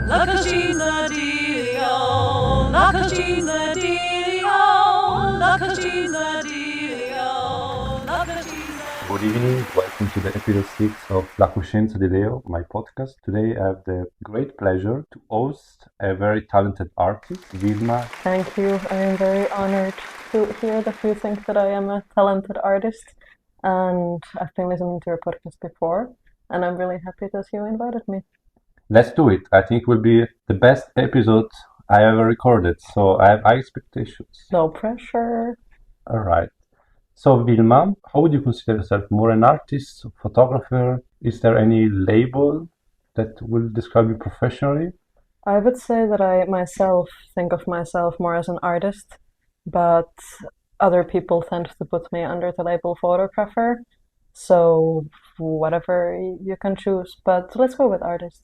La cucina di Leo, la cucina di Leo, la cucina di Leo, la cucina. Good evening, welcome to the episode 6 of La Coscienza di Leo, my podcast. Today I have the great pleasure to host a very talented artist, Vilma. Thank you. I am very honored to hear that you think that I am a talented artist. And I've been listening to your podcast before, and I'm really happy that you invited me. Let's do it. I think it will be the best episode I ever recorded, so I have high expectations. No pressure. All right. So, Vilma, how would you consider yourself? More an artist, photographer? Is there any label that will describe you professionally? I would say that I myself think of myself more as an artist, but other people tend to put me under the label photographer. So, whatever you can choose, but let's go with artist.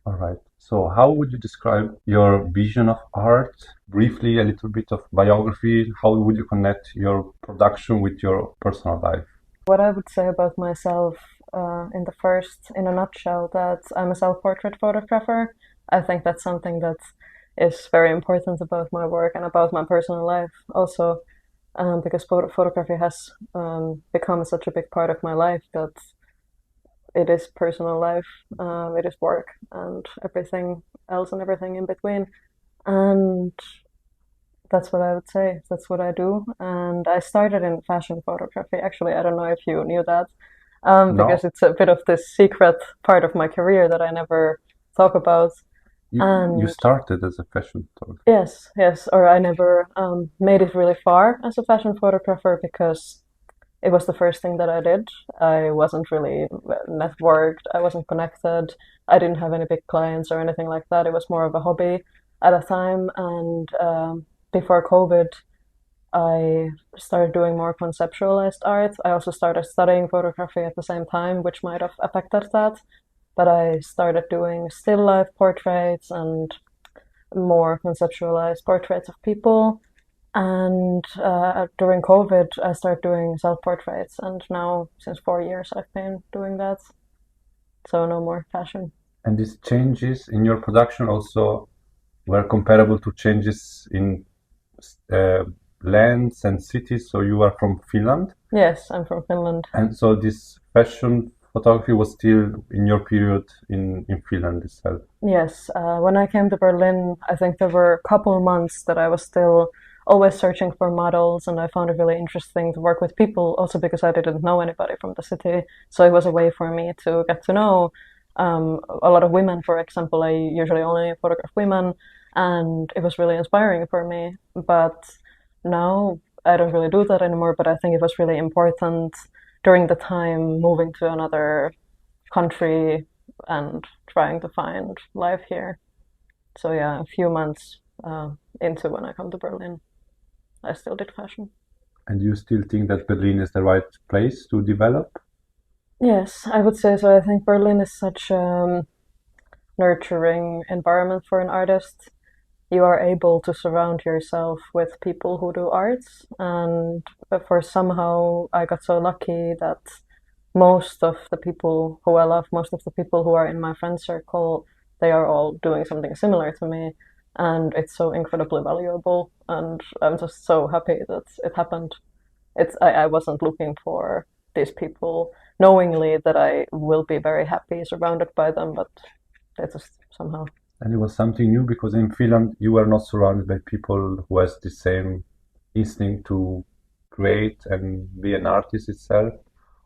All right. So, how would you describe your vision of art? Briefly, a little bit of biography. How would you connect your production with your personal life? What I would say about myself, in a nutshell, that I'm a self-portrait photographer. I think that's something that is very important about my work and about my personal life also, because photography has become such a big part of my life that it is personal life, it is work, and everything else and everything in between. And that's what I would say. That's what I do. And I started in fashion photography. Actually, I don't know if you knew that, because No, it's a bit of this secret part of my career that I never talk about. you And started as a fashion photographer. yes, or I never made it really far as a fashion photographer because it was the first thing that I did. I wasn't really networked, I wasn't connected, I didn't have any big clients or anything like that. It was more of a hobby at a time. And before COVID, I started doing more conceptualized art. I also started studying photography at the same time, which might have affected that. But I started doing still life portraits and more conceptualized portraits of people. And during COVID, I started doing self-portraits, and now since 4 years, I've been doing that. So no more fashion. And these changes in your production also were comparable to changes in uh, lands and cities. So you are from Finland, Yes, I'm from Finland. and so this fashion photography was still in your period in Finland itself. Yes, when I came to Berlin, I think there were a couple of months that I was still always searching for models, and I found it really interesting to work with people, also because I didn't know anybody from the city. So it was a way for me to get to know a lot of women, for example. I usually only photograph women, and it was really inspiring for me. But now I don't really do that anymore, but I think it was really important during the time moving to another country and trying to find life here. So yeah, a few months into when I come to Berlin, I still did fashion. And you still think that Berlin is the right place to develop? Yes, I would say so. I think Berlin is such a nurturing environment for an artist. You are able to surround yourself with people who do arts, and for somehow I got so lucky that most of the people who I love, most of the people who are in my friend circle, they are all doing something similar to me, and it's so incredibly valuable. And I'm just so happy that it happened. I wasn't looking for these people knowingly that I will be very happy surrounded by them, but they just somehow. And it was something new because in Finland you were not surrounded by people who has the same instinct to create and be an artist itself,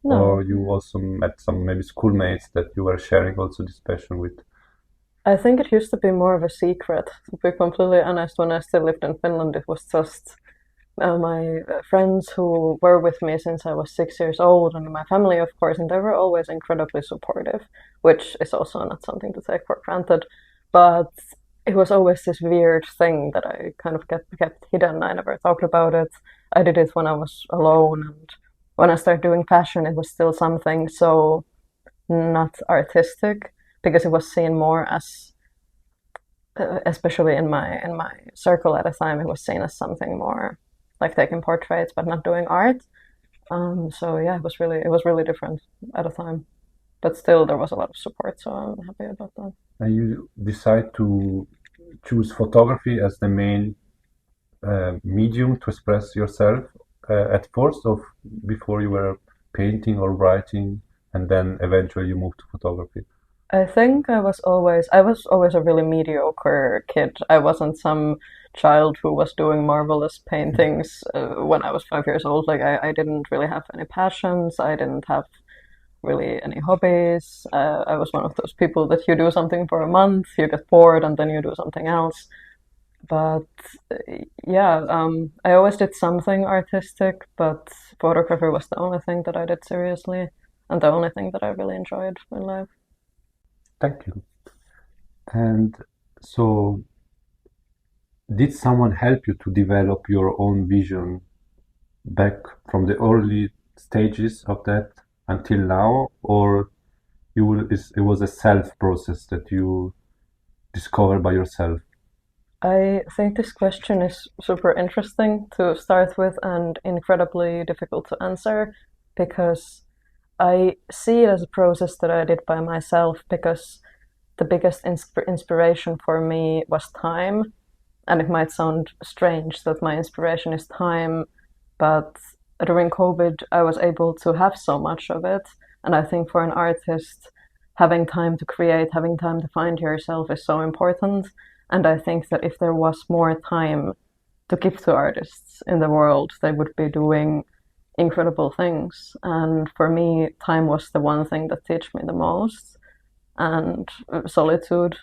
or No, you also met some maybe schoolmates that you were sharing also this passion with. I think it used to be more of a secret. To be completely honest, when I still lived in Finland, it was just my friends who were with me since I was 6 years old, and my family, of course, and they were always incredibly supportive, which is also not something to take for granted. But it was always this weird thing that I kind of kept hidden. I never talked about it. I did it when I was alone, and when I started doing fashion, it was still something so not artistic because it was seen more as, especially in my circle at a time, it was seen as something more like taking portraits but not doing art. So yeah, it was really different at a time. but still there was a lot of support, so I'm happy about that. And you decide to choose photography as the main medium to express yourself at first, or before you were painting or writing, and then eventually you moved to photography? I think I was always a really mediocre kid. I wasn't some child who was doing marvelous paintings when I was 5 years old. Like I didn't really have any passions. I didn't have really any hobbies. I was one of those people that you do something for a month, you get bored, and then you do something else. But yeah, I always did something artistic, but photography was the only thing that I did seriously, and the only thing that I really enjoyed in life. Thank you. And so, did someone help you to develop your own vision back from the early stages of that until now, or it was a self process that you discovered by yourself? I think this question is super interesting to start with and incredibly difficult to answer because I see it as a process that I did by myself because the biggest inspiration for me was time. And it might sound strange that my inspiration is time, but during COVID, I was able to have so much of it. And I think for an artist, having time to create, having time to find yourself is so important. And I think that if there was more time to give to artists in the world, they would be doing incredible things. And for me, time was the one thing that taught me the most. And solitude,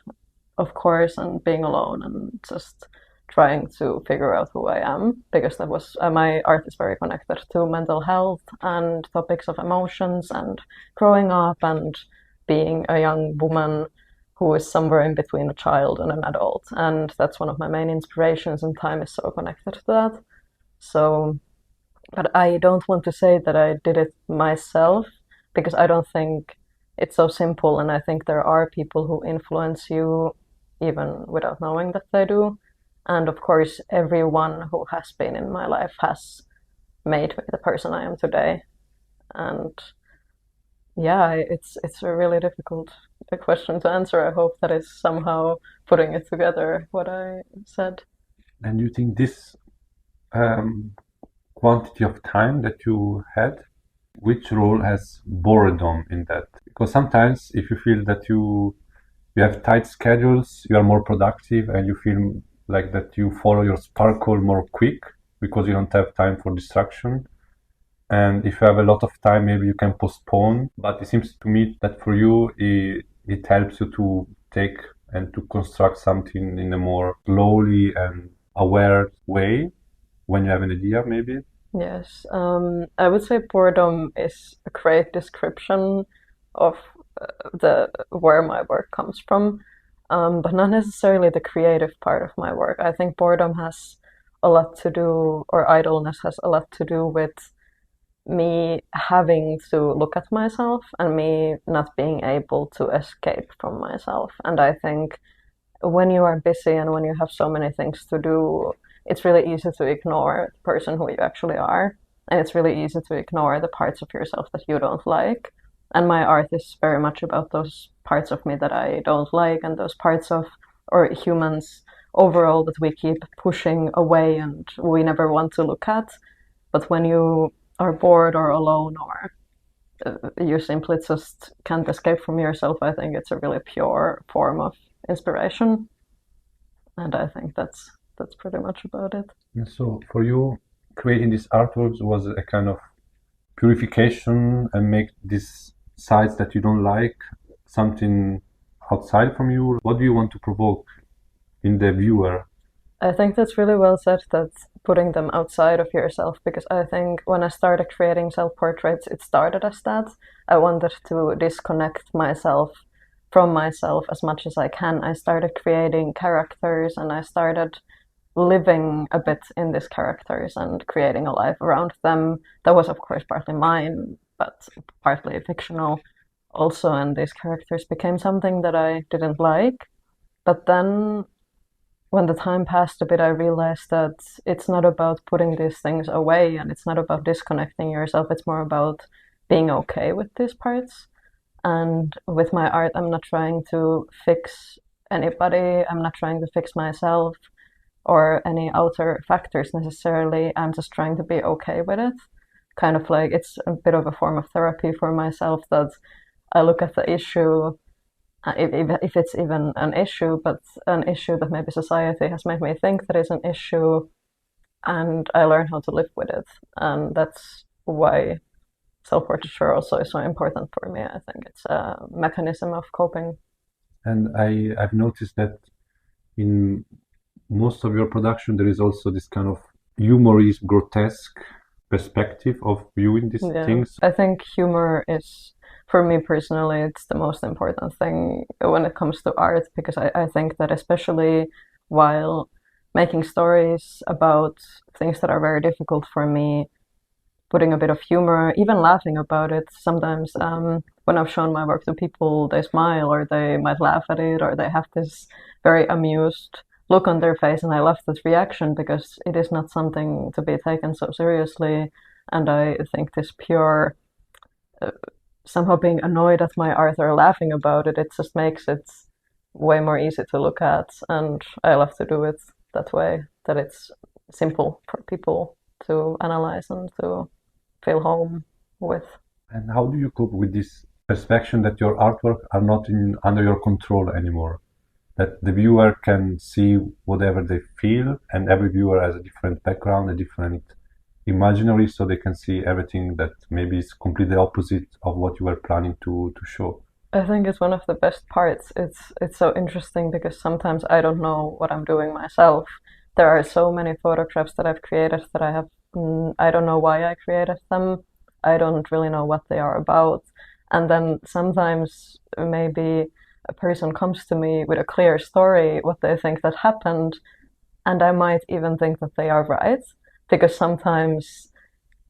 of course, and being alone and just trying to figure out who I am because that was my art is very connected to mental health and topics of emotions and growing up and being a young woman who is somewhere in between a child and an adult, and that's one of my main inspirations, and time is so connected to that. So but I don't want to say that I did it myself because I don't think it's so simple. And I think there are people who influence you even without knowing that they do. And of course, everyone who has been in my life has made me the person I am today. And yeah, it's a really difficult question to answer. I hope that is somehow putting it together what I said. And you think this um, quantity of time that you had, which role has boredom in that? Because sometimes if you feel that you have tight schedules, you are more productive and you feel like that you follow your sparkle more quick because you don't have time for distraction. And if you have a lot of time, maybe you can postpone. But it seems to me that for you, it helps you to take and to construct something in a more slowly and aware way when you have an idea, maybe. Yes, I would say boredom is a great description of the where my work comes from, but not necessarily the creative part of my work. I think boredom has a lot to do, or idleness has a lot to do with me having to look at myself and me not being able to escape from myself. And I think when you are busy and when you have so many things to do, it's really easy to ignore the person who you actually are. And it's really easy to ignore the parts of yourself that you don't like. And my art is very much about those parts of me that I don't like and those parts of, or humans overall, that we keep pushing away and we never want to look at. But when you are bored or alone or you simply just can't escape from yourself, I think it's a really pure form of inspiration. And I think that's pretty much about it. And so for you, creating these artworks was a kind of purification and make these sides that you don't like something outside from you. What do you want to provoke in the viewer? I think that's really well said, that putting them outside of yourself, because I think when I started creating self-portraits, it started as that. I wanted to disconnect myself from myself as much as I can. I started creating characters and I started living a bit in these characters and creating a life around them. That was, of course, partly mine, but partly fictional also. And these characters became something that I didn't like. But then when the time passed a bit, I realized that it's not about putting these things away and it's not about disconnecting yourself. It's more about being okay with these parts. And with my art, I'm not trying to fix anybody, I'm not trying to fix myself or any outer factors necessarily. I'm just trying to be okay with it. Kind of like it's a bit of a form of therapy for myself that I look at the issue, if it's even an issue, but an issue that maybe society has made me think that is an issue, and I learn how to live with it. And that's why self-portraiture also is so important for me. I think it's a mechanism of coping. And I've noticed that in most of your production, there is also this kind of humorous, grotesque perspective of viewing these things. I think humor is, for me personally, it's the most important thing when it comes to art, because I think that especially while making stories about things that are very difficult for me, putting a bit of humor, even laughing about it. Sometimes when I've shown my work to people, they smile or they might laugh at it or they have this very amused look on their face, and I love this reaction because it is not something to be taken so seriously. And I think this pure somehow being annoyed at my art or laughing about it, it just makes it way more easy to look at. And I love to do it that way, that it's simple for people to analyze and to feel home with. And how do you cope with this perception that your artwork are not under your control anymore? That the viewer can see whatever they feel, and every viewer has a different background, a different imaginary, so they can see everything that maybe is completely opposite of what you were planning to show. I think it's one of the best parts. It's so interesting because sometimes I don't know what I'm doing myself. There are so many photographs that I've created that I don't know why I created them. I don't really know what they are about. And then sometimes maybe a person comes to me with a clear story, what they think that happened, and I might even think that they are right, because sometimes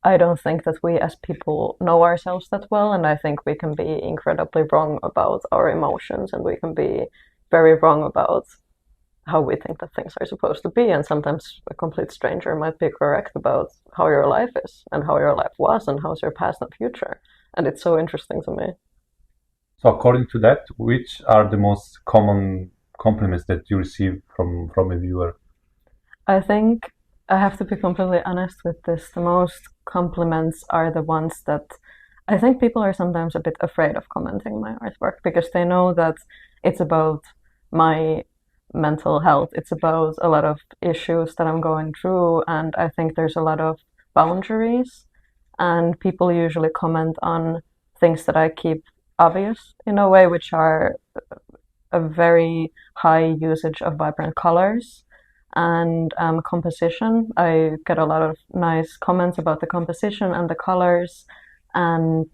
I don't think that we as people know ourselves that well, and I think we can be incredibly wrong about our emotions, and we can be very wrong about how we think that things are supposed to be. And sometimes a complete stranger might be correct about how your life is and how your life was and how's your past and future. And it's so interesting to me. So according to that, which are the most common compliments that you receive from a viewer? I think I have to be completely honest with this. The most compliments are the ones that I think people are sometimes a bit afraid of commenting my artwork because they know that it's about my mental health. It's about a lot of issues that I'm going through, and I think there's a lot of boundaries, and people usually comment on things that I keep obvious in a way, which are a very high usage of vibrant colors and composition. I get a lot of nice comments about the composition and the colors, and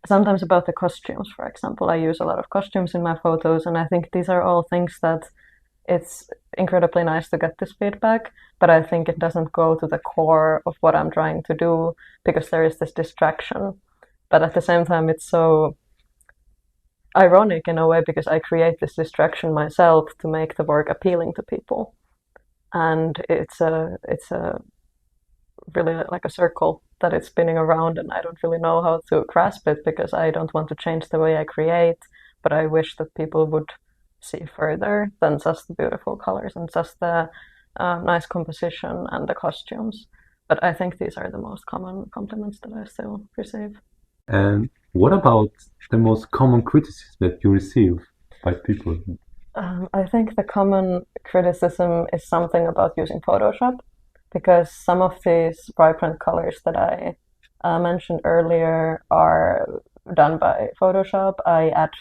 sometimes about the costumes, for example. I use a lot of costumes in my photos, and I think these are all things that it's incredibly nice to get this feedback, but I think it doesn't go to the core of what I'm trying to do because there is this distraction. But at the same time, it's so ironic in a way because I create this distraction myself to make the work appealing to people. And it's a really like a circle that it's spinning around, and I don't really know how to grasp it because I don't want to change the way I create, but I wish that people would see further than just the beautiful colors and just the nice composition and the costumes. But I think these are the most common compliments that I still receive. And what about the most common criticism that you receive by people? I think the common criticism is something about using Photoshop, because some of these vibrant colors that I mentioned earlier are done by Photoshop. I add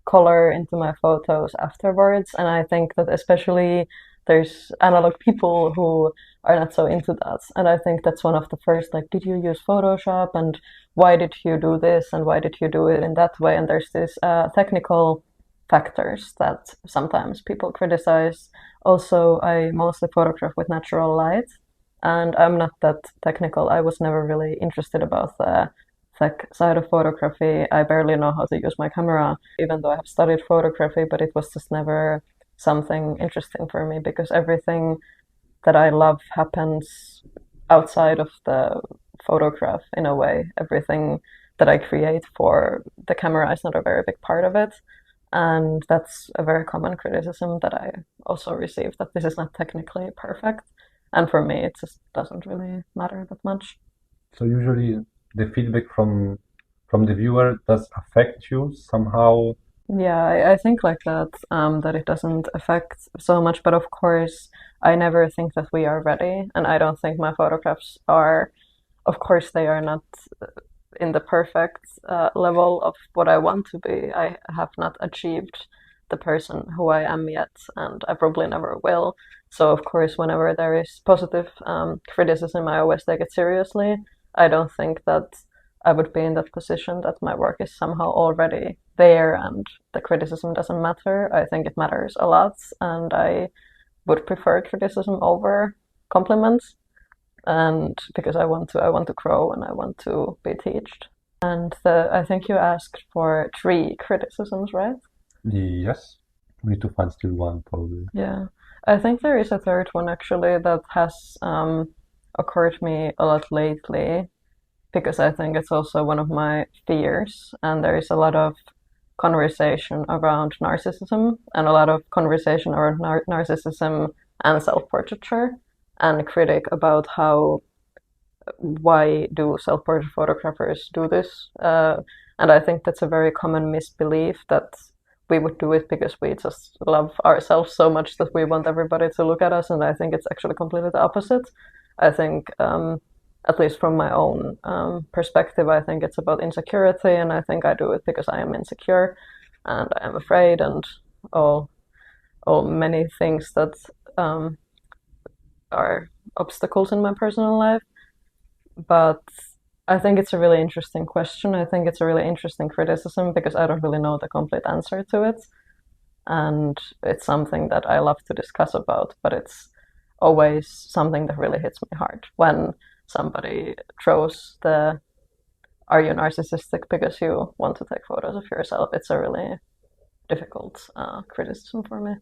color into my photos afterwards, and I think that especially there's analog people who are not so into that, and I think that's one of the first, like, did you use Photoshop, and why did you do this, and why did you do it in that way? And there's this technical factors that sometimes people criticize. Also, I mostly photograph with natural light, and I'm not that technical. I was never really interested about the tech side of photography. I barely know how to use my camera, even though I have studied photography, but it was just never something interesting for me because everything that I love happens outside of the photograph in a way. Everything that I create for the camera is not a very big part of it. And that's a very common criticism that I also receive, that this is not technically perfect. And for me, it just doesn't really matter that much. So usually the feedback from the viewer does affect you somehow. Yeah, I think like that, that it doesn't affect so much. But of course, I never think that we are ready. And I don't think my photographs are, of course, they are not in the perfect level of what I want to be. I have not achieved the person who I am yet, and I probably never will. So, of course, whenever there is positive criticism, I always take it seriously. I don't think that I would be in that position that my work is somehow already there and the criticism doesn't matter. I think it matters a lot, and I would prefer criticism over compliments. And because I want to grow and I want to be taught. And I think you asked for 3 criticisms, right? Yes, we need to find still one probably. Yeah, I think there is a third one actually that has occurred to me a lot lately, because I think it's also one of my fears, and there is a lot of conversation around narcissism and a lot of conversation around narcissism and self-portraiture, and critique about why do self-portrait photographers do this. And I think that's a very common misbelief that we would do it because we just love ourselves so much that we want everybody to look at us, and I think it's actually completely the opposite. I think, at least from my own perspective, I think it's about insecurity, and I think I do it because I am insecure and I am afraid, and all many things that are obstacles in my personal life. But I think it's a really interesting question. I think it's a really interesting criticism because I don't really know the complete answer to it. And it's something that I love to discuss about, but it's always something that really hits me hard when somebody throws the "are you narcissistic because you want to take photos of yourself?" It's a really difficult criticism for me.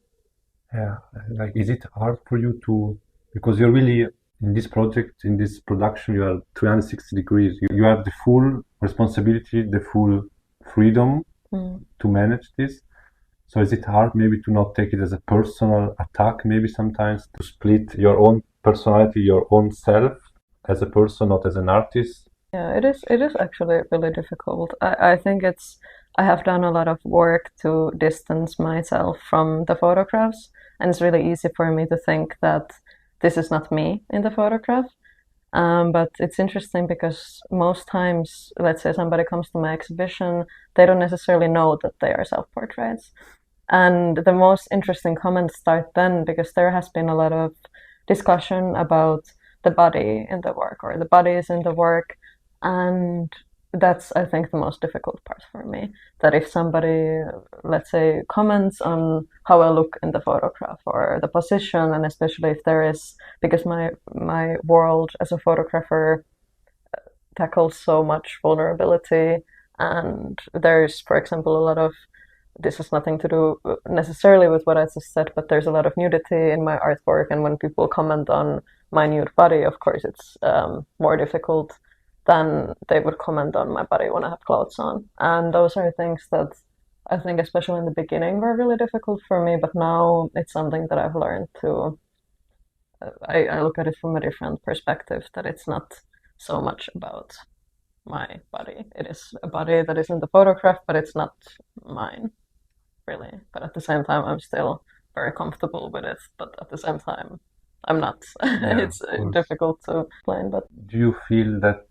Yeah, like is it hard for you to, because you're really in this project, in this production, you are 360 degrees. You have the full responsibility, the full freedom to manage this. So is it hard maybe to not take it as a personal attack, maybe sometimes to split your own personality, your own self as a person, not as an artist? Yeah, it is actually really difficult. I think I have done a lot of work to distance myself from the photographs, and it's really easy for me to think that this is not me in the photograph. But it's interesting because most times, let's say somebody comes to my exhibition, they don't necessarily know that they are self-portraits. And the most interesting comments start then, because there has been a lot of discussion about the body in the work, or the bodies in the work. And that's, I think, the most difficult part for me. That if somebody, let's say, comments on how I look in the photograph or the position, and especially if there is, because my world as a photographer tackles so much vulnerability, and there's, for example, a lot of, this has nothing to do necessarily with what I just said, but there's a lot of nudity in my artwork, and when people comment on my nude body, of course, it's more difficult than they would comment on my body when I have clothes on. And those are things that I think, especially in the beginning, were really difficult for me, but now it's something that I've learned to, I look at it from a different perspective, that it's not so much about my body. It is a body that is in the photograph, but it's not mine, really. But at the same time, I'm still very comfortable with it, but at the same time, I'm not. Yeah, it's difficult to explain, but do you feel that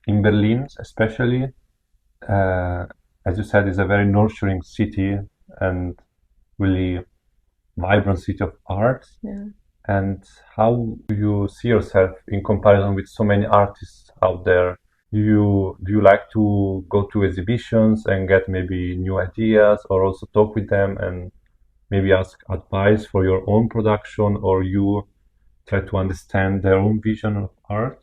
in Berlin, especially, as you said, is a very nurturing city and really vibrant city of art? yeah. And how do you see yourself in comparison with so many artists out there? Do you like to go to exhibitions and get maybe new ideas, or also talk with them and maybe ask advice for your own production, or you try to understand their own vision of art?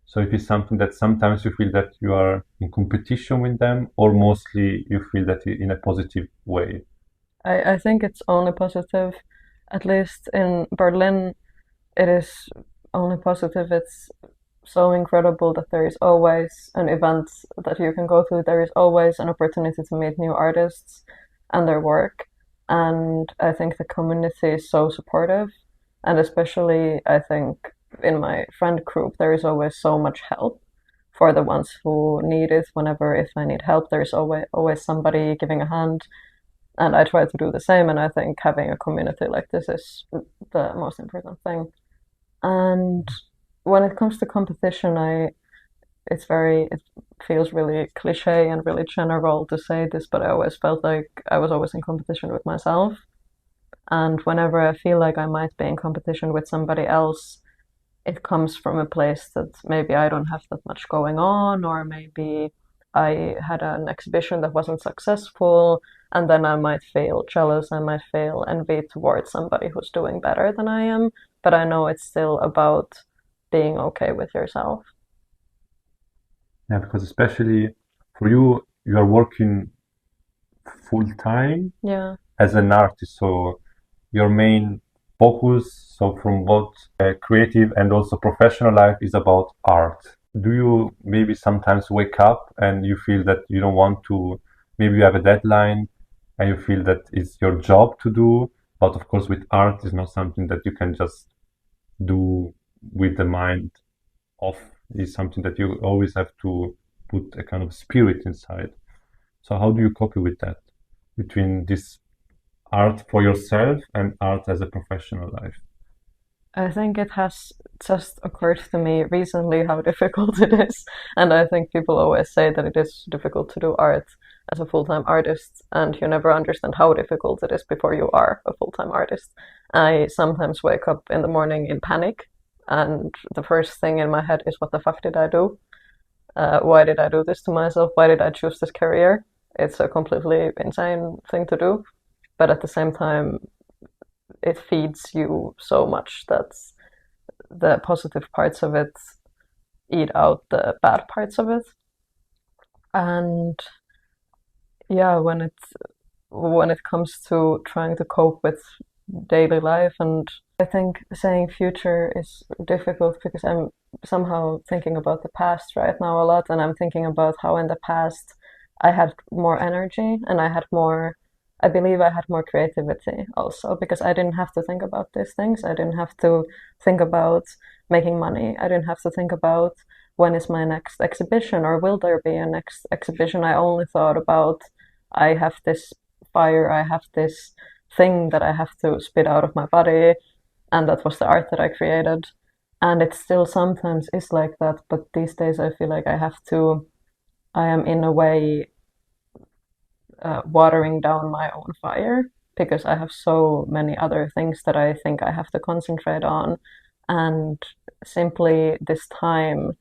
So if it's something that sometimes you feel that you are in competition with them, or mostly you feel that in a positive way? I think it's only positive. At least in Berlin, it is only positive. It's so incredible that there is always an event that you can go to. There is always an opportunity to meet new artists and their work. And I think the community is so supportive. And especially, I think in my friend group, there is always so much help for the ones who need it. Whenever if I need help, there's always somebody giving a hand, and I try to do the same. And I think having a community like this is the most important thing. And when it comes to competition, it feels really cliche and really general to say this, but I always felt like I was always in competition with myself. And whenever I feel like I might be in competition with somebody else, it comes from a place that maybe I don't have that much going on, or maybe I had an exhibition that wasn't successful, and then I might feel jealous, I might feel envy towards somebody who's doing better than I am. But I know it's still about being okay with yourself. Yeah, because especially for you, you are working full time Yeah. as an artist, so your main focus, so from both creative and also professional life, is about art. Do you maybe sometimes wake up and you feel that you don't want to, maybe you have a deadline and you feel that it's your job to do, but of course with art it's not something that you can just do with the mind off. It's something that you always have to put a kind of spirit inside. So how do you copy with that, between this art for yourself and art as a professional life? I think it has just occurred to me recently how difficult it is. And I think people always say that it is difficult to do art as a full-time artist, and you never understand how difficult it is before you are a full-time artist. I sometimes wake up in the morning in panic, and the first thing in my head is, what the fuck did I do? Why did I do this to myself? Why did I choose this career? It's a completely insane thing to do. But at the same time, it feeds you so much that the positive parts of it eat out the bad parts of it. And yeah, when it comes to trying to cope with daily life, and I think saying future is difficult because I'm somehow thinking about the past right now a lot, and I'm thinking about how in the past I had more energy and I believe I had more creativity also, because I didn't have to think about these things. I didn't have to think about making money. I didn't have to think about when is my next exhibition or will there be a next exhibition. I only thought about, I have this fire, I have this thing that I have to spit out of my body, and that was the art that I created. And it still sometimes is like that, but these days I feel like I am in a way watering down my own fire, because I have so many other things that I think I have to concentrate on. And simply this time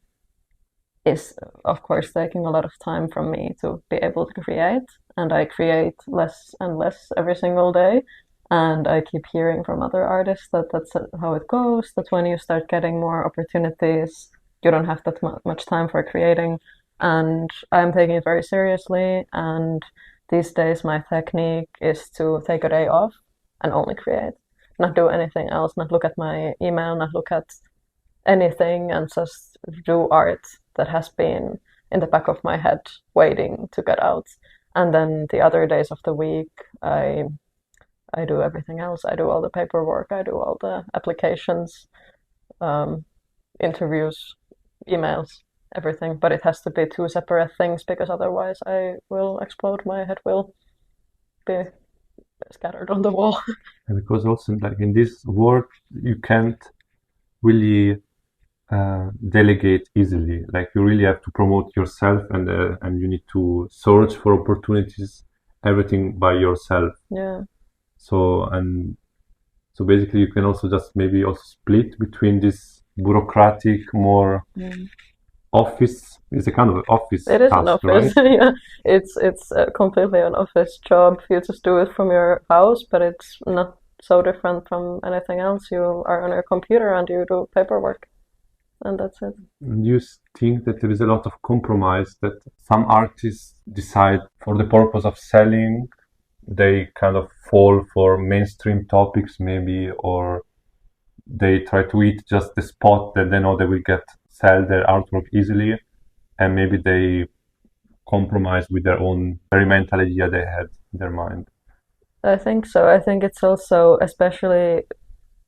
is, of course, taking a lot of time from me to be able to create. And I create less and less every single day. And I keep hearing from other artists that that's how it goes, that when you start getting more opportunities, you don't have that much time for creating. And I'm taking it very seriously. And these days, my technique is to take a day off and only create, not do anything else, not look at my email, not look at anything, and just do art that has been in the back of my head waiting to get out. And then the other days of the week, I do everything else. I do all the paperwork, I do all the applications, interviews, emails, everything. But it has to be two separate things, because otherwise I will explode. My head will be scattered on the wall. And because also, like in this work, you can't really delegate easily. Like you really have to promote yourself, and you need to search for opportunities, everything by yourself. Yeah. So basically, you can also just maybe also split between this bureaucratic, more office. It's a kind of office It is task, an office. right? Yeah, it's completely an office job. You just do it from your house, but it's not so different from anything else. You are on your computer and you do paperwork, and that's it. Do you think that there is a lot of compromise, that some artists decide for the purpose of selling, they kind of fall for mainstream topics maybe, or they try to eat just the spot that they know they will get sell their artwork easily, and maybe they compromise with their own very mental idea they had in their mind. I think so. I think it's also, especially,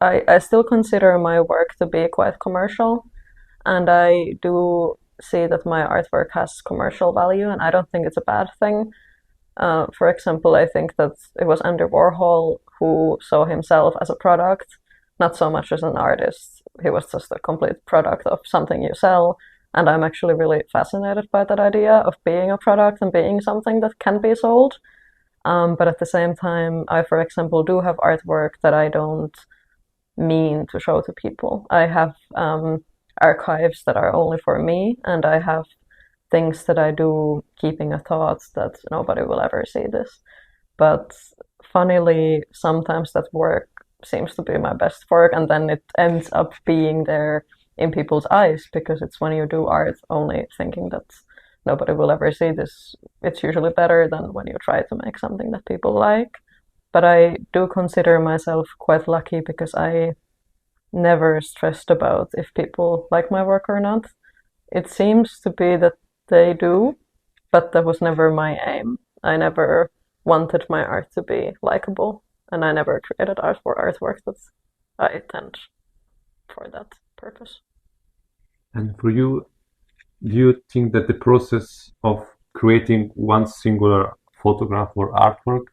I still consider my work to be quite commercial, and I do see that my artwork has commercial value, and I don't think it's a bad thing. For example, I think that it was Andy Warhol who saw himself as a product, not so much as an artist. He was just a complete product of something you sell. And I'm actually really fascinated by that idea of being a product and being something that can be sold. But at the same time, I, for example, do have artwork that I don't mean to show to people. I have archives that are only for me, and I have things that I do keeping a thought that nobody will ever see this. But funnily, sometimes that work seems to be my best work, and then it ends up being there in people's eyes, because it's when you do art only thinking that nobody will ever see this, it's usually better than when you try to make something that people like. But I do consider myself quite lucky because I never stressed about if people like my work or not. It seems to be that they do, but that was never my aim. I never wanted my art to be likable, and I never created art for artwork that I intend for that purpose. And for you, do you think that the process of creating one singular photograph or artwork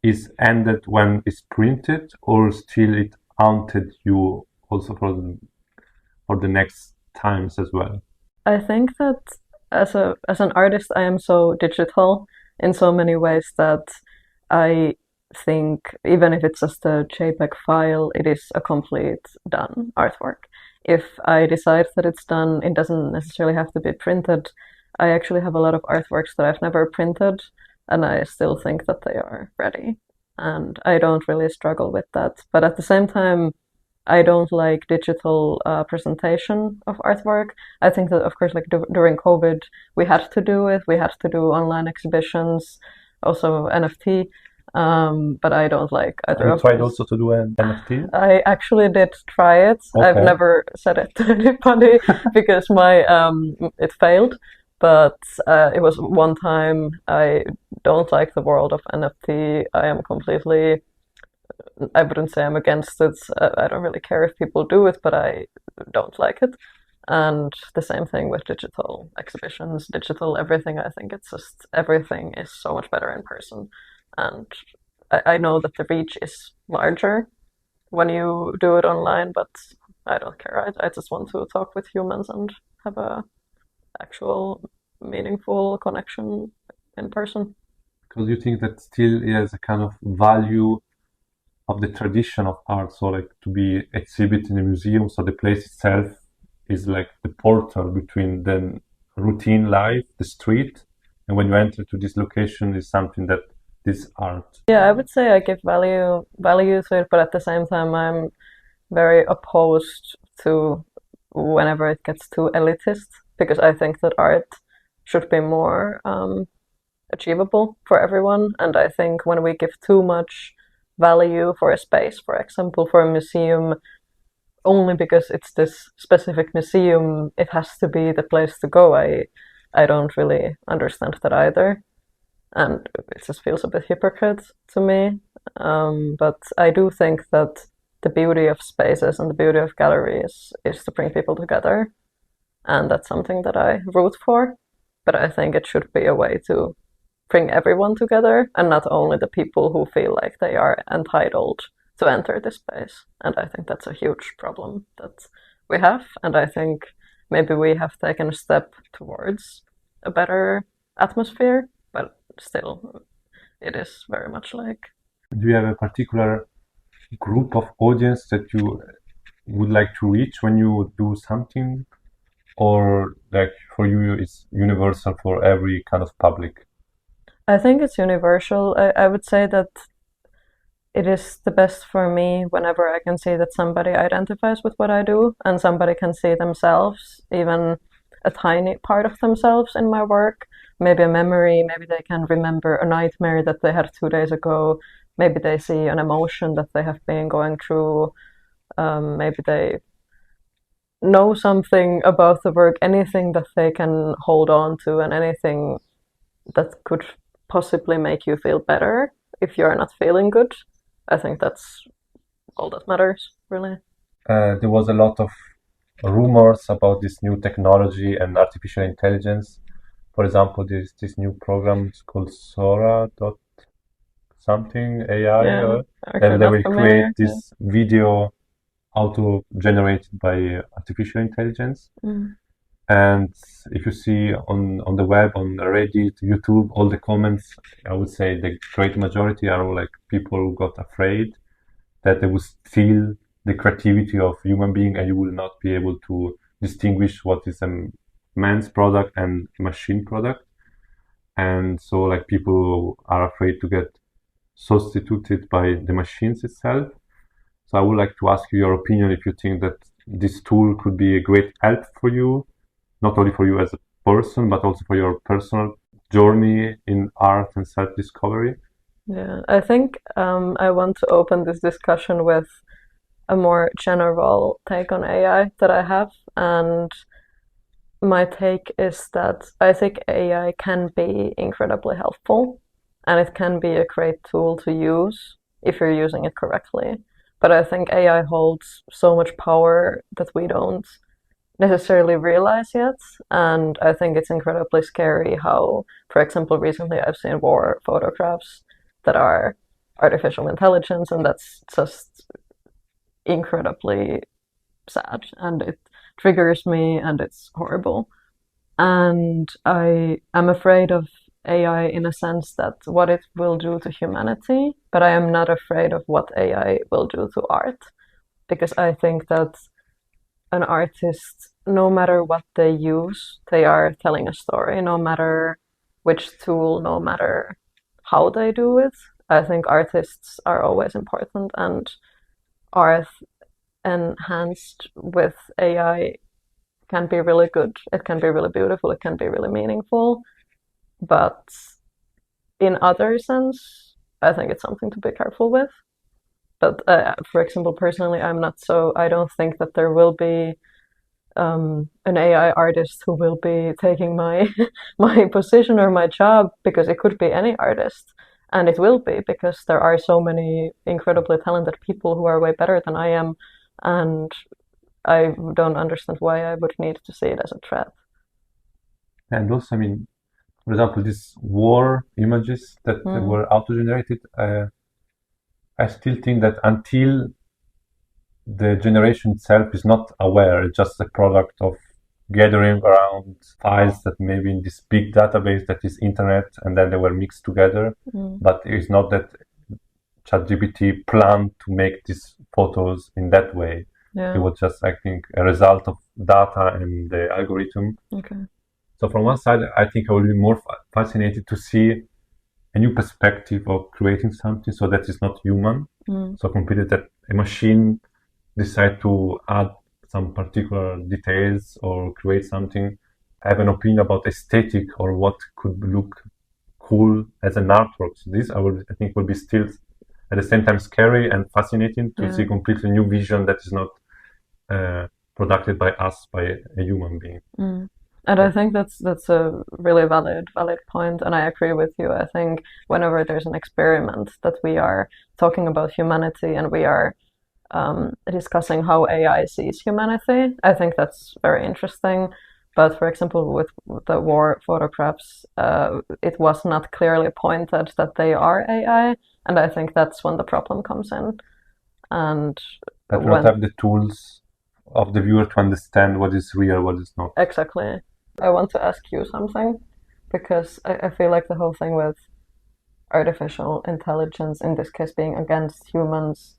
is ended when it's printed, or still it haunted you also for the next times as well? I think that as an artist, I am so digital in so many ways that I think even if it's just a JPEG file, it is a complete done artwork. If I decide that it's done, it doesn't necessarily have to be printed. I actually have a lot of artworks that I've never printed, and I still think that they are ready. And I don't really struggle with that. But at the same time, I don't like digital presentation of artwork. I think that, of course, like during COVID, we had to do it. We had to do online exhibitions, also NFT. But I don't like either You of tried these. also to do an NFT? I actually did try it. I've Okay. never said it to anybody because my it failed. But it was one time. I don't like the world of NFT. I am completely. I wouldn't say I'm against it. I don't really care if people do it, but I don't like it. And the same thing with digital exhibitions, digital everything. I think it's just everything is so much better in person. And I know that the reach is larger when you do it online, but I don't care. I just want to talk with humans and have a actual meaningful connection in person. Because you think that still has a kind of value of the tradition of art, so like to be exhibited in a museum, so the place itself is like the portal between the routine life, the street, and when you enter to this location is something that this art. Yeah, I would say I give value to it, but at the same time, I'm very opposed to whenever it gets too elitist, because I think that art should be more achievable for everyone. And I think when we give too much value for a space, for example, for a museum, only because it's this specific museum, it has to be the place to go. I don't really understand that either, and it just feels a bit hypocrite to me. But I do think that the beauty of spaces and the beauty of galleries is to bring people together, and that's something that I root for. But I think it should be a way to bring everyone together, and not only the people who feel like they are entitled to enter this space. And I think that's a huge problem that we have, and I think maybe we have taken a step towards a better atmosphere, but still it is very much like. Do you have a particular group of audience that you would like to reach when you do something, or like for you it's universal for every kind of public? I think it's universal. I would say that it is the best for me whenever I can see that somebody identifies with what I do and somebody can see themselves, even a tiny part of themselves in my work. Maybe a memory, maybe they can remember a nightmare that they had 2 days ago. Maybe they see an emotion that they have been going through. Maybe they know something about the work, anything that they can hold on to, and anything that could possibly make you feel better if you're not feeling good. I think that's all that matters, really. There was a lot of rumors about this new technology and artificial intelligence. For example, there's this new program, it's called Sora dot something AI. Yeah, They actually not will familiar. create this video auto generated by artificial intelligence. Mm. And if you see on the web, on Reddit, YouTube, all the comments, I would say the great majority are all like people who got afraid that they will steal the creativity of human being and you will not be able to distinguish what is a man's product and machine product. And so like people are afraid to get substituted by the machines itself. So I would like to ask you your opinion if you think that this tool could be a great help for you, not only for you as a person, but also for your personal journey in art and self-discovery. Yeah, I think I want to open this discussion with a more general take on AI that I have. And my take is that I think AI can be incredibly helpful and it can be a great tool to use if you're using it correctly. But I think AI holds so much power that we don't necessarily realize yet. And I think it's incredibly scary how, for example, recently I've seen war photographs that are artificial intelligence, and that's just incredibly sad and it triggers me and it's horrible. And I am afraid of AI in a sense that what it will do to humanity, but I am not afraid of what AI will do to art because I think that an artist, no matter what they use, they are telling a story, no matter which tool, no matter how they do it. I think artists are always important, and art enhanced with AI can be really good. It can be really beautiful. It can be really meaningful. But in other sense, I think it's something to be careful with. But for example, personally, I don't think that there will be an AI artist who will be taking my my position or my job because it could be any artist. And it will be because there are so many incredibly talented people who are way better than I am. And I don't understand why I would need to see it as a threat. And also, I mean, for example, these war images that were auto-generated, I still think that until the generation itself is not aware, it's just a product of gathering around files that maybe in this big database that is internet, and then they were mixed together. But it's not that ChatGPT planned to make these photos in that way. Yeah. It was just, I think, a result of data and the algorithm. Okay. So from one side, I think I will be more fascinated to see a new perspective of creating something so that is not human. So completely that a machine decide to add some particular details or create something, have an opinion about aesthetic or what could look cool as an artwork. So this I think will be still at the same time scary and fascinating to see completely new vision that is not produced by us, by a human being. And I think that's a really valid point, and I agree with you. I think whenever there's an experiment that we are talking about humanity and we are discussing how AI sees humanity, I think that's very interesting. But for example, with the war photographs, it was not clearly pointed that they are AI, and I think that's when the problem comes in. And but we don't have the tools of the viewer to understand what is real, what is not. Exactly. I want to ask you something, because I feel like the whole thing with artificial intelligence, in this case being against humans,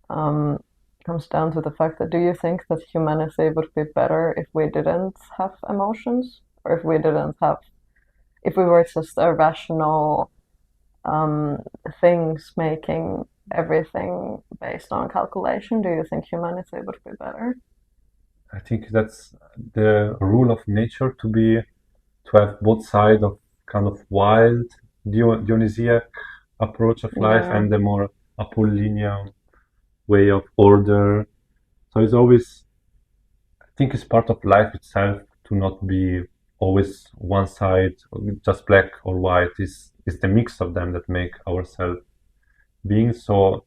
comes down to the fact that, do you think that humanity would be better if we didn't have emotions? Or if we were just a rational things making everything based on calculation? Do you think humanity would be better? I think that's the rule of nature, to have both sides of kind of wild Dionysiac approach of life and the more Apollinean way of order. So it's always, I think it's part of life itself to not be always one side, just black or white. Is the mix of them that make ourselves being. So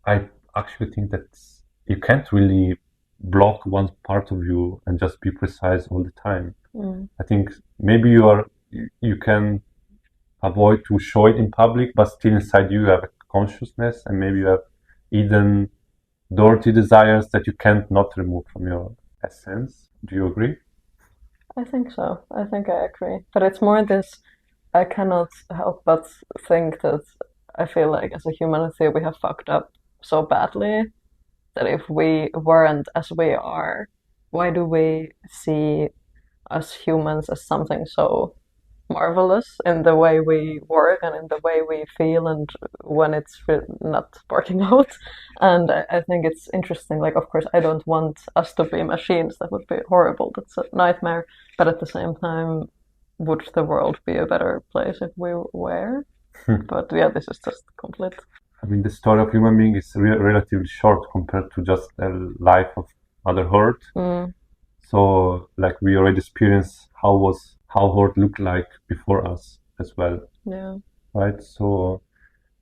I actually think that you can't really block one part of you and just be precise all the time. I think maybe you can avoid to show it in public, but still inside you have a consciousness, and maybe you have hidden dirty desires that you can't not remove from your essence. Do you agree? I think so. I think I agree. But it's more this, I cannot help but think that I feel like as a humanity we have fucked up so badly that if we weren't as we are, why do we see us humans as something so marvelous in the way we work and in the way we feel and when it's not working out. And I think it's interesting. Like, of course, I don't want us to be machines. That would be horrible. That's a nightmare. But at the same time, would the world be a better place if we were? But yeah, this is just complete. I mean, the story of human being is relatively short compared to just a life of other Earth. So, like, we already experienced how Earth looked like before us as well. Yeah. Right. So,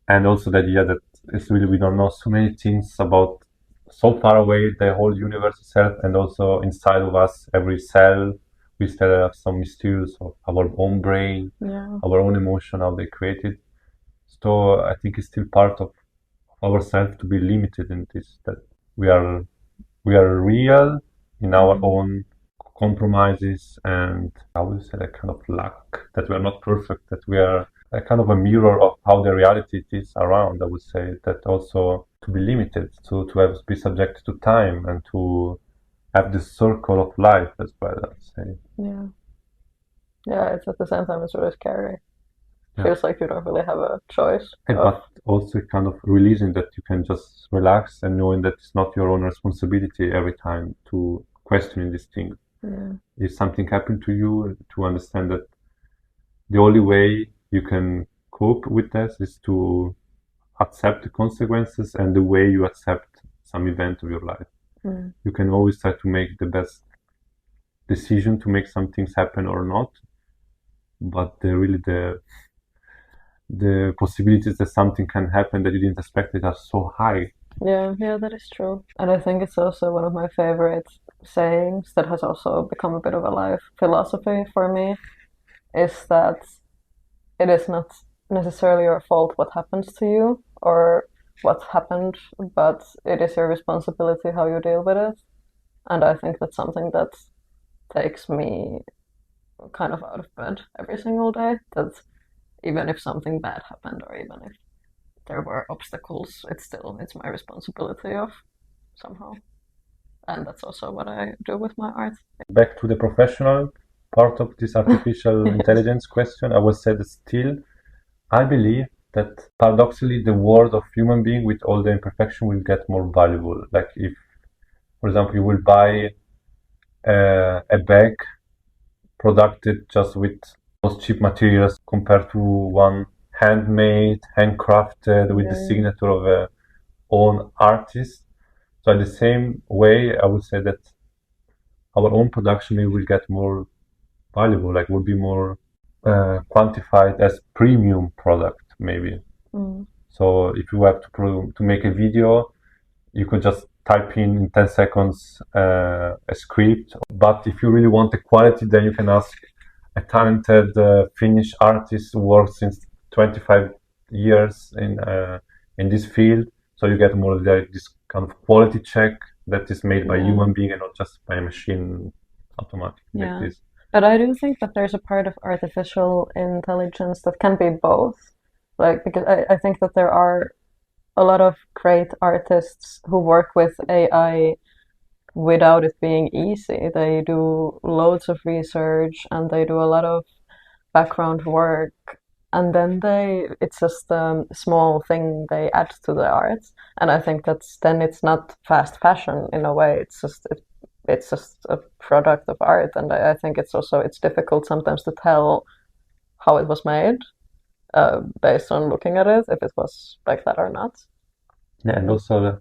and also the idea that it's really we don't know so many things about so far away the whole universe itself, and also inside of us, every cell, we still have some mysterious of our own brain, our own emotion, how they created. So I think it's still part of ourselves to be limited in this, that we are real in our own compromises, and I would say a kind of luck that we are not perfect, that we are a kind of a mirror of how the reality is around. I would say that also to be limited, to be subjected to time, and to have this circle of life as well, I would say. Yeah, it's at the same time it's really scary. Feels like you don't really have a choice. But also kind of releasing that you can just relax and knowing that it's not your own responsibility every time to questioning these things. If something happened to you, to understand that the only way you can cope with this is to accept the consequences, and the way you accept some event of your life. You can always try to make the best decision to make some things happen or not, but the possibilities that something can happen that you didn't expect it are so high. Yeah, that is true. And I think it's also one of my favorite sayings that has also become a bit of a life philosophy for me, is that it is not necessarily your fault what happens to you or what happened, but it is your responsibility how you deal with it. And I think that's something that takes me kind of out of bed every single day, that even if something bad happened or even if there were obstacles, it's my responsibility of somehow. And that's also what I do with my art. Back to the professional part of this artificial intelligence question, I would say that still I believe that paradoxically the world of human being with all the imperfection will get more valuable. Like if, for example, you will buy a bag produced just with those cheap materials compared to one handmade, handcrafted with the signature of a own artist. So in the same way, I would say that our own production maybe will get more valuable, like will be more quantified as premium product maybe. So if you have to make a video, you could just type in 10 seconds a script. But if you really want the quality, then you can ask a talented Finnish artist who works since 25 years in this field. So you get more of this kind of quality check that is made by human being and not just by a machine automatically like this. But I do think that there's a part of artificial intelligence that can be both. Like, because I think that there are a lot of great artists who work with AI without it being easy. They do loads of research and they do a lot of background work, and then it's just a small thing they add to the art. And I think it's not fast fashion in a way. It's just a product of art, and I think it's difficult sometimes to tell how it was made based on looking at it, if it was like that or not. Yeah, and also it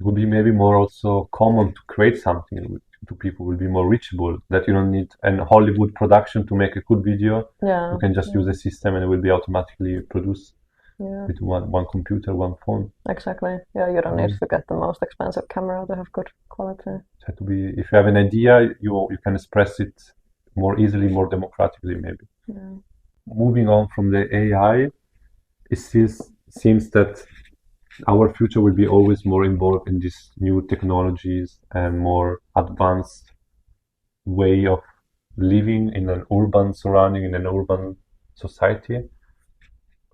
would be maybe more also common to create something to people will be more reachable, that you don't need an Hollywood production to make a cool video. Yeah. You can just use a system and it will be automatically produced Yeah. with one computer, one phone. Exactly. Yeah, you don't need to get the most expensive camera to have good quality. It had to be, if you have an idea, you can express it more easily, more democratically, maybe. Yeah. Moving on from the AI, it still seems that our future will be always more involved in these new technologies and more advanced way of living in an urban surrounding, in an urban society.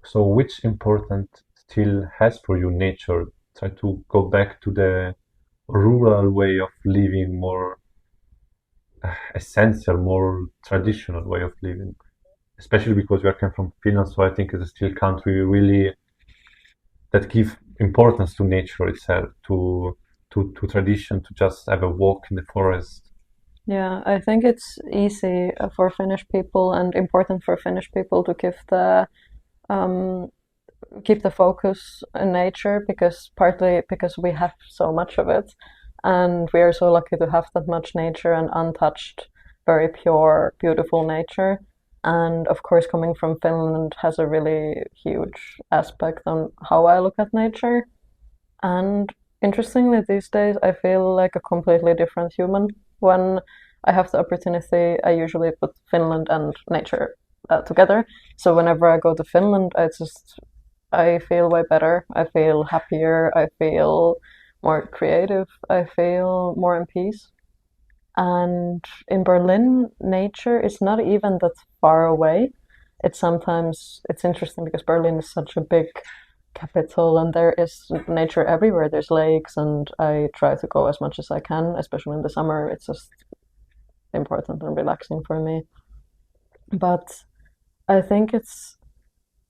So which important still has for you nature? Try to go back to the rural way of living, more essential, more traditional way of living. Especially because we are coming from Finland, so I think it's still country really that give importance to nature itself, to tradition, to just have a walk in the forest. Yeah, I think it's easy for Finnish people and important for Finnish people to um, keep the focus in nature, because partly because we have so much of it, and we are so lucky to have that much nature and untouched, very pure, beautiful nature. And of course, coming from Finland has a really huge aspect on how I look at nature. And interestingly, these days, I feel like a completely different human. When I have the opportunity, I usually put Finland and nature together. So whenever I go to Finland, I feel way better. I feel happier. I feel more creative. I feel more in peace. And in Berlin, nature is not even that far away. It's interesting because Berlin is such a big capital and there is nature everywhere. There's lakes, and I try to go as much as I can, especially in the summer. It's just important and relaxing for me. But I think it's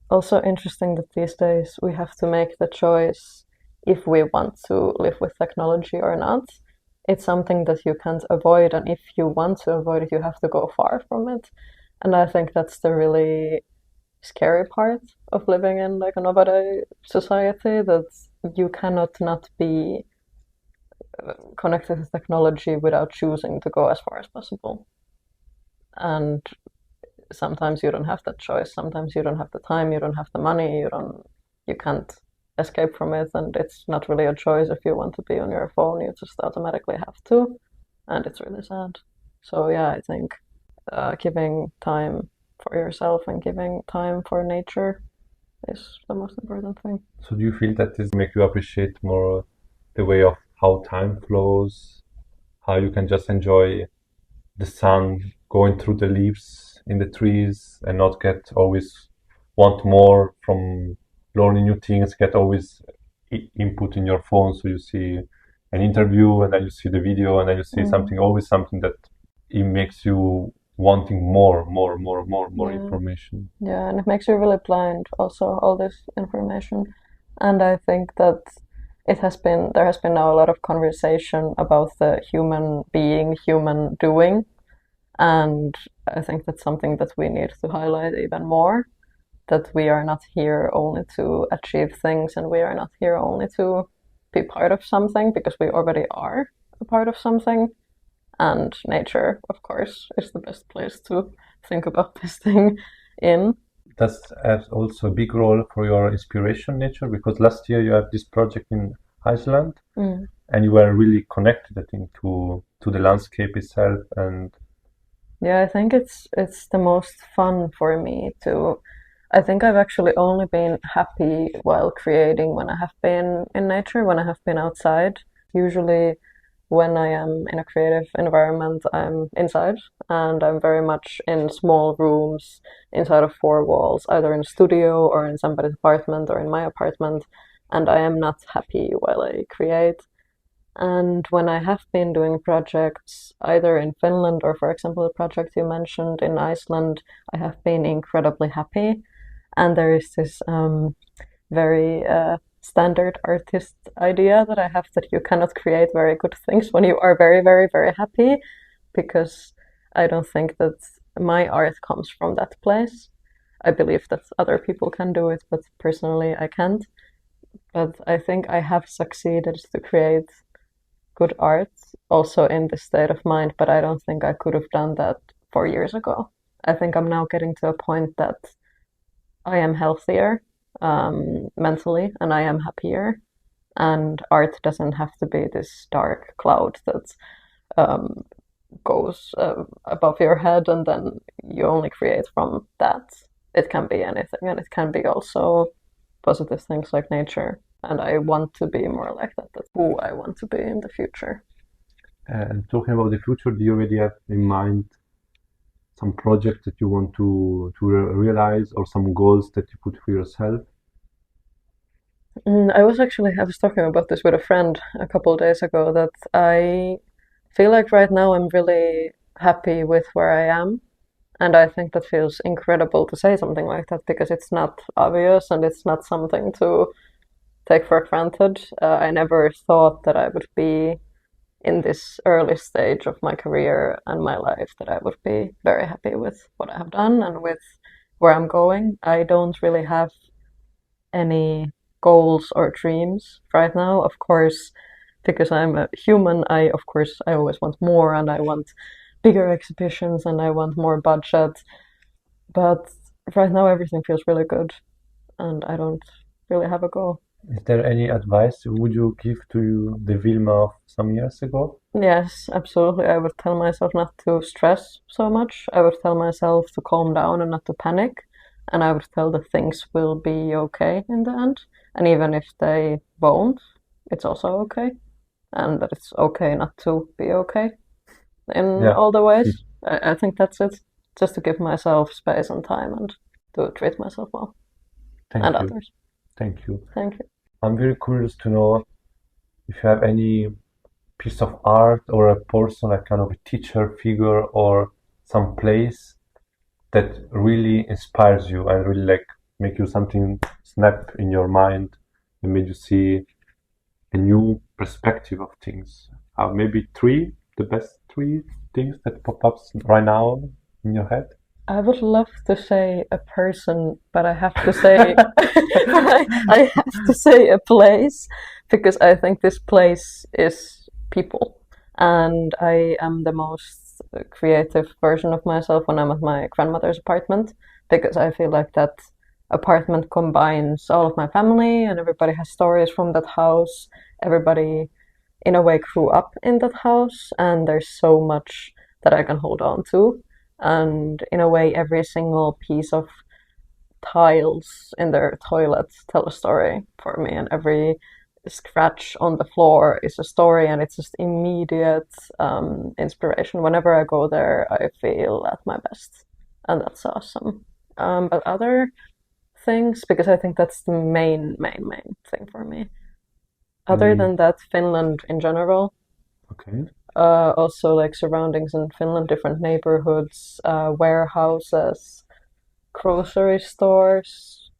also interesting that these days we have to make the choice if we want to live with technology or not. It's something that you can't avoid, and if you want to avoid it, you have to go far from it. And I think that's the really scary part of living in like a nobody society, that you cannot not be connected to technology without choosing to go as far as possible. And sometimes you don't have that choice. Sometimes you don't have the time, you don't have the money, you can't escape from it, and it's not really a choice if you want to be on your phone. You just automatically have to, and it's really sad. So yeah, I think giving time for yourself and giving time for nature is the most important thing. So do you feel that this make you appreciate more the way of how time flows, how you can just enjoy the sun going through the leaves in the trees and not get always want more from learning new things, get always input in your phone, so you see an interview and then you see the video and then you see something, always something that it makes you wanting more Yeah. information. Yeah, and it makes you really blind also, all this information. And I think that there has been now a lot of conversation about the human being, human doing. And I think that's something that we need to highlight even more, that we are not here only to achieve things, and we are not here only to be part of something, because we already are a part of something. And nature, of course, is the best place to think about this thing in. Does have also a big role for your inspiration, nature? Because last year you had this project in Iceland, and you were really connected, I think, to the landscape itself. And Yeah, I think it's the most fun for me to. I think I've actually only been happy while creating when I have been in nature, when I have been outside. Usually, when I am in a creative environment, I'm inside, and I'm very much in small rooms inside of four walls, either in a studio or in somebody's apartment or in my apartment, and I am not happy while I create. And when I have been doing projects either in Finland or, for example, the project you mentioned in Iceland, I have been incredibly happy. And there is this very standard artist idea that I have, that you cannot create very good things when you are very, very, very happy, because I don't think that my art comes from that place. I believe that other people can do it, but personally I can't. But I think I have succeeded to create good art also in this state of mind, but I don't think I could have done that 4 years ago. I think I'm now getting to a point that I am healthier mentally and I am happier. And art doesn't have to be this dark cloud that um, goes above your head and then you only create from that. It can be anything, and it can be also positive things like nature. And I want to be more like that. That's who I want to be in the future. And talking about the future, do you already have in mind some project that you want to realize, or some goals that you put for yourself? I was talking about this with a friend a couple of days ago that I feel like right now I'm really happy with where I am. And I think that feels incredible to say something like that because it's not obvious and it's not something to take for granted. I never thought that I would be in this early stage of my career and my life that I would be very happy with what I have done and with where I'm going. I don't really have any goals or dreams right now. Of course, because I'm a human, I always want more and I want bigger exhibitions and I want more budget. But right now everything feels really good and I don't really have a goal. Is there any advice would you give to the Vilma of some years ago? Yes, absolutely. I would tell myself not to stress so much. I would tell myself to calm down and not to panic. And I would tell that things will be okay in the end. And even if they won't, it's also okay. And that it's okay not to be okay in Yeah, all the ways. I think that's it. Just to give myself space and time and to treat myself well and thank you. others. Thank you. Thank you. I'm very curious to know if you have any piece of art or a person, like kind of a teacher figure or some place that really inspires you and really like make you something snap in your mind and made you see a new perspective of things. Maybe the best three things that pop up right now in your head. I would love to say a person, but I have to say I have to say a place because I think this place is people, and I am the most creative version of myself when I'm at my grandmother's apartment because I feel like that apartment combines all of my family and everybody has stories from that house. Everybody, in a way, grew up in that house, and there's so much that I can hold on to. And in a way, every single piece of tiles in their toilets tell a story for me, and every scratch on the floor is a story, and it's just immediate inspiration. Whenever I go there, I feel at my best, and that's awesome. But other things, because I think that's the main thing for me. Other Any, than that, Finland in general. okay. Also, like surroundings in Finland, different neighborhoods, warehouses, grocery stores,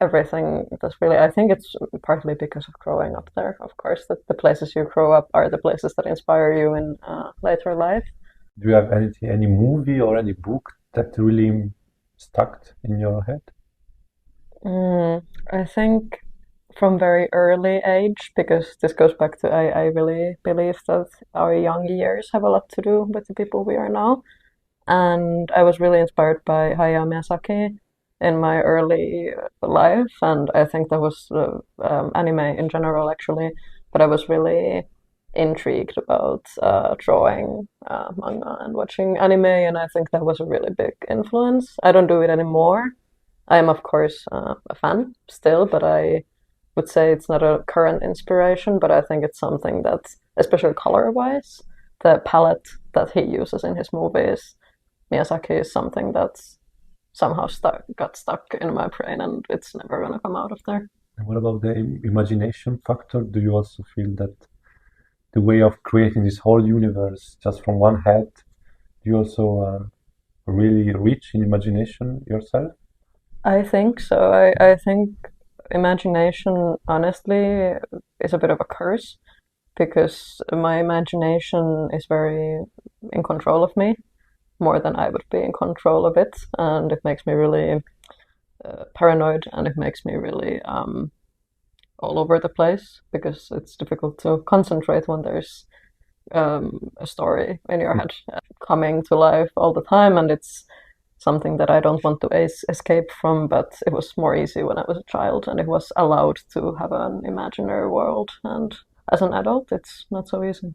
everything. That's really, I think it's partly because of growing up there, of course, that the places you grow up are the places that inspire you in later life. Do you have any movie or any book that really stuck in your head? I think from very early age, because this goes back to I really believe that our young years have a lot to do with the people we are now. And I was really inspired by Hayao Miyazaki in my early life, and I think that was anime in general, actually. But I was really intrigued about drawing manga and watching anime, and I think that was a really big influence. I don't do it anymore. I am, of course, a fan still, but I would say it's not a current inspiration, but I think it's something that, especially color-wise, the palette that he uses in his movies, Miyazaki is something that's somehow got stuck in my brain and it's never gonna come out of there. And what about the imagination factor? Do you also feel that the way of creating this whole universe just from one head, do you also really rich in imagination yourself? I think so. I think imagination, honestly, is a bit of a curse because my imagination is very in control of me, more than I would be in control of it, and it makes me really paranoid, and it makes me really all over the place because it's difficult to concentrate when there's a story in your head coming to life all the time, and it's something that I don't want to escape from, but it was more easy when I was a child and it was allowed to have an imaginary world, and as an adult it's not so easy.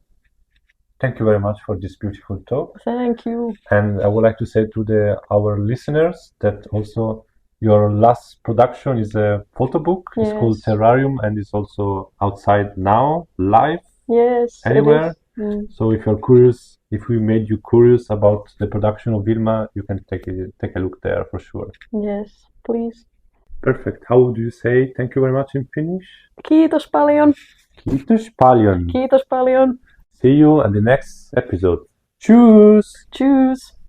Thank you very much for this beautiful talk. Thank you. And I would like to say to our listeners that also your last production is a photo book. It's called Terrarium, and it's also outside now, live, anywhere. So if you're curious, if we made you curious about the production of Vilma, you can take a look there for sure. Yes, please. Perfect. How do you say thank you very much in Finnish? Kiitos paljon. Kiitos paljon. Kiitos paljon. See you at the next episode. Tschüss. Tschüss.